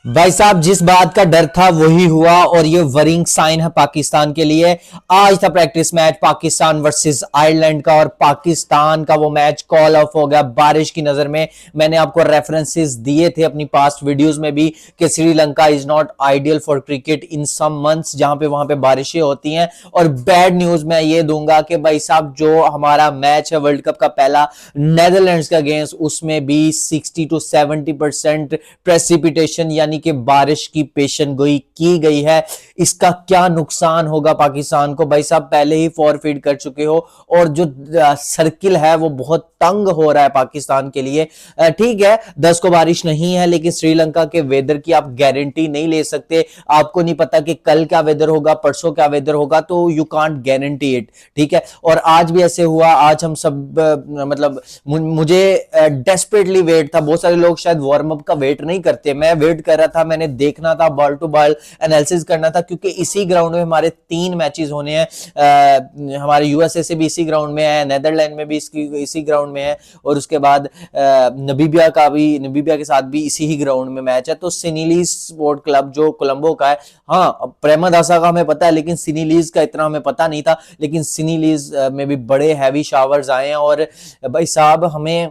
भाई साहब, जिस बात का डर था वही हुआ और ये वरिंग साइन है पाकिस्तान के लिए। आज था practice match Pakistan versus Ireland का और पाकिस्तान का वो मैच कॉल ऑफ हो गया बारिश की नजर में। मैंने आपको रेफरेंसेस दिए थे अपनी पास्ट वीडियोस में भी कि Sri Lanka is not ideal for cricket in some months जहां पे वहां पे बारिशें होती हैं। और बैड न्यूज मैं ये दूंगा कि भाई साहब जो हमारा मैच है वर्ल्ड कप का पहला नेदरलैंड्स का अगेंस्ट, उसमें भी 60 to 70% प्रेसिपिटेशन यानी कि बारिश की पेशन गोई की गई है। इसका क्या नुकसान होगा पाकिस्तान को, भाई साहब पहले ही फॉरफीड कर चुके हो और जो सर्किल है वो बहुत तंग हो रहा है पाकिस्तान के लिए। ठीक है 10 को बारिश नहीं है, लेकिन श्रीलंका के वेदर की आप गारंटी नहीं ले सकते। आपको नहीं पता कि कल क्या वेदर होगा, परसों क्या वेदर होगा, तो यू कांट गारंटी इट। ठीक है, और आज भी ऐसे हुआ। आज हम सब मतलब मुझे डेस्परेटली वेट था। बहुत सारे लोग शायद वार्म अप का वेट नहीं करते, मैं वेट कर रहा था। मैंने देखना था, बॉल टू बॉल एनालिसिस करना था, क्योंकि इसी ग्राउंड में हमारे 3 मैचेस होने हैं। हमारे यूएसए से भी इसी ग्राउंड में है, नेदरलैंड में भी इसी ग्राउंड में है, और उसके बाद नबीबिया के साथ भी इसी ही ग्राउंड में मैच है। तो सिनीलीज स्पोर्ट क्लब जो कोलंबो का है, हाँ प्रेमदासा का हमें पता है, लेकिन सिनीलीज का इतना हमें पता नहीं था। लेकिन सिनीलीज में भी बड़े हैवी शावर्स आए हैं। और भाई साहब हमें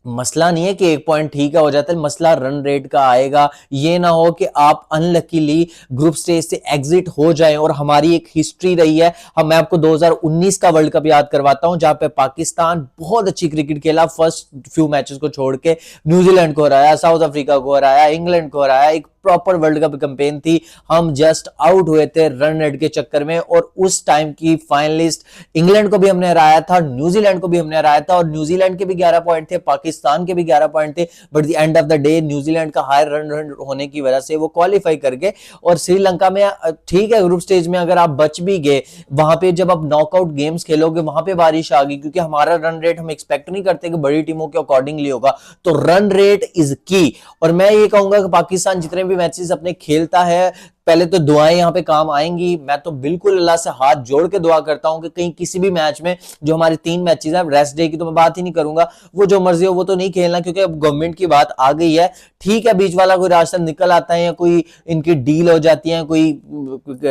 मसला नहीं है कि 1 पॉइंट ठीक है हो जाता है, मसला रन रेट का आएगा। ये ना हो कि आप अनलकीली ग्रुप स्टेज से एग्जिट हो जाएं। और हमारी एक हिस्ट्री रही है, मैं आपको 2019 का वर्ल्ड कप याद करवाता हूं, जहां पे पाकिस्तान बहुत अच्छी क्रिकेट खेला, फर्स्ट फ्यू मैचेस को छोड़ के न्यूजीलैंड को हराया, साउथ अफ्रीका को हराया, इंग्लैंड को हराया। एक प्रॉपर वर्ल्ड कप कैंपेन थी। हम जस्ट आउट हुए थे रन रेट के चक्कर में, और उस टाइम की फाइनलिस्ट इंग्लैंड को भी हमने हराया था, न्यूजीलैंड को भी हमने हराया था, और न्यूजीलैंड के भी 11 पॉइंट थे, पाकिस्तान के भी 11 पॉइंट थे। But the end of the day New Zealand का हायर रन रेट होने की वजह से वो क्वालिफाई कर गए। और श्रीलंका में ठीक है ग्रुप स्टेज में अगर आप बच भी गए, वहां पे जब आप नॉकआउट गेम्स खेलोगे वहां पे बारिश आ गई, क्योंकि हमारा रन रेट हम एक्सपेक्ट नहीं करते कि बड़ी टीमों के अकॉर्डिंगली होगा। तो रन रेट इज की। और मैं ये कहूंगा कि पाकिस्तान जितने भी मैचेस अपने खेलता है, पहले तो दुआएं यहां पे काम आएंगी। मैं तो बिल्कुल अल्लाह से हाथ जोड़ के दुआ करता हूं कि कहीं किसी भी मैच में, जो हमारे 3 मैचेस हैं, रेस्ट डे की तो मैं बात ही नहीं करूंगा, वो जो मर्जी हो वो तो नहीं खेलना, क्योंकि अब गवर्नमेंट की बात आ गई है। ठीक है बीच वाला कोई रास्ता निकल आता है या कोई इनकी डील हो जाती है, कोई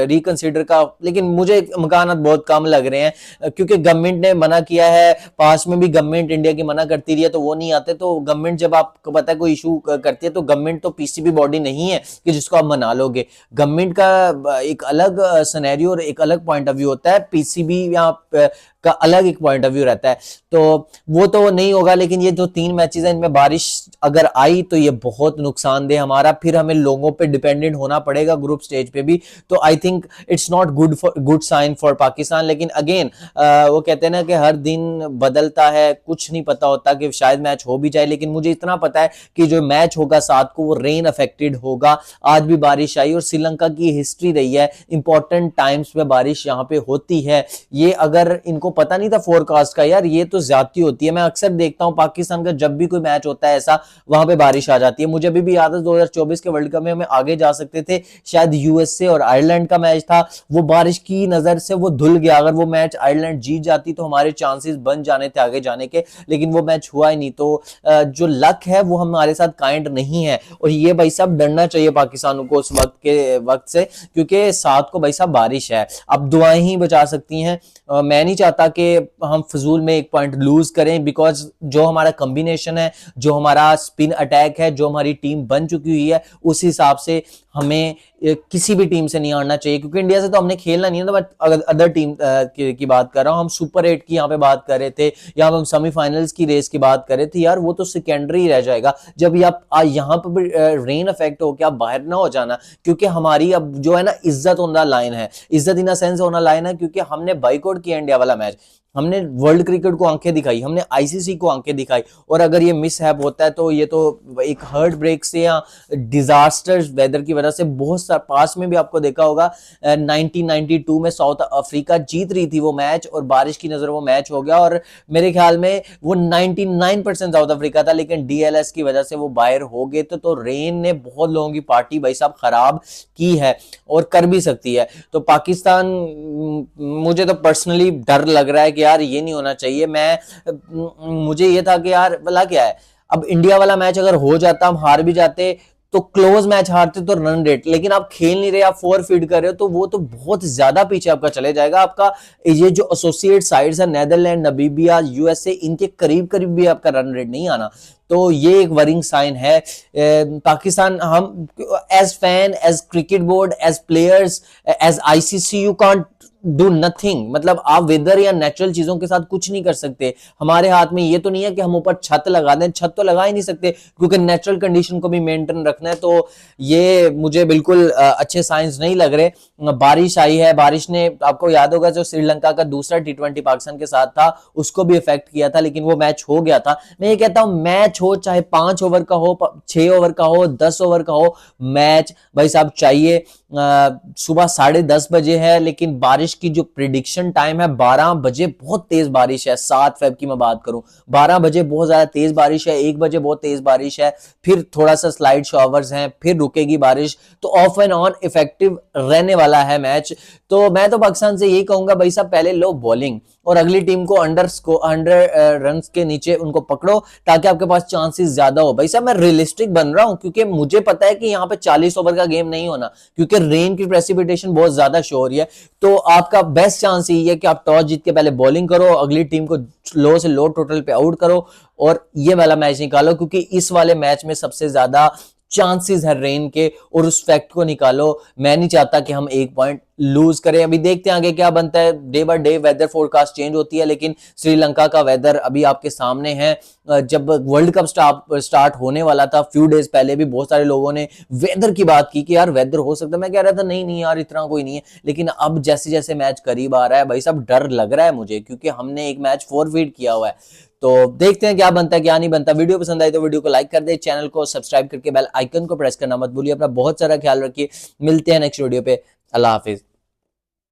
रिकंसिडर का, लेकिन मुझे इम्कान बहुत कम लग रहे हैं, क्योंकि गवर्नमेंट ने मना किया है। पास में भी गवर्नमेंट इंडिया की मना करती रही है, तो वो नहीं आते। तो गवर्नमेंट जब आपको पता है कोई इशू करती है, तो गवर्नमेंट तो पीसीबी बॉडी नहीं है कि जिसको आप मना लोगे। गवर्नमेंट का एक अलग सिनेरियो और एक अलग पॉइंट ऑफ व्यू होता है, पीसीबी या का अलग एक पॉइंट ऑफ व्यू रहता है। तो वो तो नहीं होगा। लेकिन ये जो 3 मैचेस हैं, इनमें बारिश अगर आई तो ये बहुत नुकसानदेह हमारा, फिर हमें लोगों पे डिपेंडेंट होना पड़ेगा ग्रुप स्टेज पे भी। तो I think it's not good sign for Pakistan. लेकिन अगेन वो कहते हैं ना कि हर दिन बदलता है, कुछ नहीं पता होता कि शायद मैच हो भी जाए। लेकिन मुझे इतना पता है कि जो मैच होगा 7 को वो रेन अफेक्टेड होगा। आज भी बारिश आई, और श्रीलंका की हिस्ट्री रही है इंपॉर्टेंट टाइम्स पे बारिश यहाँ पे होती है। ये अगर इनको पता नहीं था फोरकास्ट का, यार ये तो ज्यादती होती है। मैं अक्सर देखता हूं पाकिस्तान का जब भी कोई मैच होता है ऐसा, वहां पे बारिश आ जाती है। मुझे अभी भी याद है 2024 के वर्ल्ड कप में हमें आगे जा सकते थे, शायद यूएसए और आयरलैंड का मैच था, वो बारिश की नजर से वो धुल गया। अगर वो मैच आयरलैंड जीत जाती तो हमारे चांसेस बन जाने थे आगे जाने के, लेकिन वो मैच हुआ ही नहीं। तो जो लक है वो हमारे साथ काइंड नहीं है। और ये भाई साहब डरना चाहिए पाकिस्तान को उस वक्त से, क्योंकि 7 को भाई साहब बारिश है। अब दुआएं ही बचा सकती हैं। मैं नहीं चाहता कि हम फजूल में 1 पॉइंट लूज करें, बिकॉज जो हमारा कॉम्बिनेशन है, जो हमारा स्पिन अटैक है, जो हमारी टीम बन चुकी हुई है, उस हिसाब से हमें किसी भी टीम से नहीं हारना चाहिए। क्योंकि इंडिया से तो हमने खेलना नहीं है। तो मैं अदर टीम की बात कर रहा हूं, हम सुपर 8 की यहाँ पे बात कर रहे थे, या हम सेमीफाइनल्स की रेस की बात कर रहे थे। यार वो तो सेकेंडरी रह जाएगा जब आप यहाँ पर रेन इफेक्ट हो के आप बाहर ना हो जाना। क्योंकि हमारी अब जो है ना इज्जत ऑन द लाइन है, इज्जत in the sense on the line है, क्योंकि हमने बाइकआउट किया इंडिया वाला मैच, हमने वर्ल्ड क्रिकेट को आंखें दिखाई, हमने आईसीसी को आंखें दिखाई। और अगर ये मिसहैप होता है तो ये तो एक हार्ट ब्रेक से या डिजास्टर वेदर की वजह से बहुत सा पास में भी आपको देखा होगा 1992 में साउथ अफ्रीका जीत रही थी वो मैच, और बारिश की नजर वो मैच हो गया। और मेरे ख्याल में वो 99% साउथ अफ्रीका था, लेकिन डीएलएस की वजह से वो बाहर हो गए। तो रेन ने बहुत लोगों की पार्टी भाई साहब खराब की है और कर भी सकती है। तो पाकिस्तान, मुझे तो पर्सनली डर लग रहा है कि यार ये नहीं होना चाहिए। मुझे ये था कि यार भला क्या है, अब इंडिया वाला मैच अगर हो जाता, हम हार भी जाते, तो क्लोज मैच हारते तो रन रेट, लेकिन आप खेल नहीं रहे, आप फोर फीड कर रहे हो, तो वो तो बहुत ज्यादा पीछे आपका चले जाएगा। आपका ये जो एसोसिएट साइड्स है नेदरलैंड, नमीबिया, यूएसए, इनके करीब करीब भी आपका रन रेट नहीं आना। तो ये एक वरिंग साइन है। पाकिस्तान, हम as fan, as cricket board, as players, as ICC, you can't do nothing. मतलब आप वेदर या नेचुरल चीजों के साथ कुछ नहीं कर सकते। हमारे हाथ में ये तो नहीं है कि हम ऊपर छत लगा दें, छत तो लगा ही नहीं सकते क्योंकि नेचुरल कंडीशन को भी मेंटेन रखना है। तो ये मुझे बिल्कुल अच्छे साइंस नहीं लग रहे। बारिश आई है, बारिश ने, आपको याद होगा जो श्रीलंका का दूसरा टी20 पाकिस्तान के साथ था उसको भी इफेक्ट किया था, लेकिन वो मैच हो गया था। मैं ये कहता हूं मैच हो, चाहे 5 ओवर का हो, 6 ओवर का हो, 10 ओवर का हो, मैच भाई साहब चाहिए। सुबह 10:30 बजे है, लेकिन बारिश की जो प्रिडिक्शन टाइम है 12 बजे बहुत तेज बारिश है। 7 फेब की मैं बात करूं, 12 बजे बहुत ज्यादा तेज बारिश है, 1 बजे बहुत तेज बारिश है, फिर थोड़ा सा स्लाइड शॉवर्स हैं, फिर रुकेगी बारिश। तो ऑफ एंड ऑन इफेक्टिव रहने वाला है मैच। तो मैं तो पाकिस्तान से यही कहूंगा भाई साहब पहले लो बॉलिंग और अगली टीम को अंडर रन के नीचे उनको पकड़ो ताकि आपके पास चांसेस ज्यादा हो। भाई साहब मैं रियलिस्टिक बन रहा हूं क्योंकि मुझे पता है कि यहाँ पे 40 ओवर का गेम नहीं होना, क्योंकि रेन की प्रेसिपिटेशन बहुत ज्यादा शो हो रही है। तो आपका बेस्ट चांस यही है कि आप टॉस जीत के पहले बॉलिंग करो, अगली टीम को लो से लो टोटल पे आउट करो और ये वाला मैच निकालो, क्योंकि इस वाले मैच में सबसे ज्यादा चांसेस है रेन के, और उस फैक्ट को निकालो। मैं नहीं चाहता कि हम 1 पॉइंट लूज करें। अभी देखते हैं आगे क्या बनता है। Day by day weather forecast change होती है, लेकिन श्रीलंका का वेदर अभी आपके सामने है। जब वर्ल्ड कप स्टार्ट होने वाला था फ्यू डेज पहले भी बहुत सारे लोगों ने वेदर की बात की कि यार वेदर हो सकता है। मैं कह रहा था नहीं नहीं यार इतना कोई नहीं है, लेकिन अब जैसे जैसे मैच करीब आ रहा है भाई साहब डर लग रहा है मुझे, क्योंकि हमने एक मैच फॉरफीड किया हुआ है। तो देखते हैं क्या बनता है क्या नहीं बनता। वीडियो पसंद आई तो वीडियो को लाइक कर दे, चैनल को सब्सक्राइब करके बेल आइकन को प्रेस करना मत भूलिए। अपना बहुत सारा ख्याल रखिए, मिलते हैं नेक्स्ट वीडियो पे। अल्लाह हाफिज।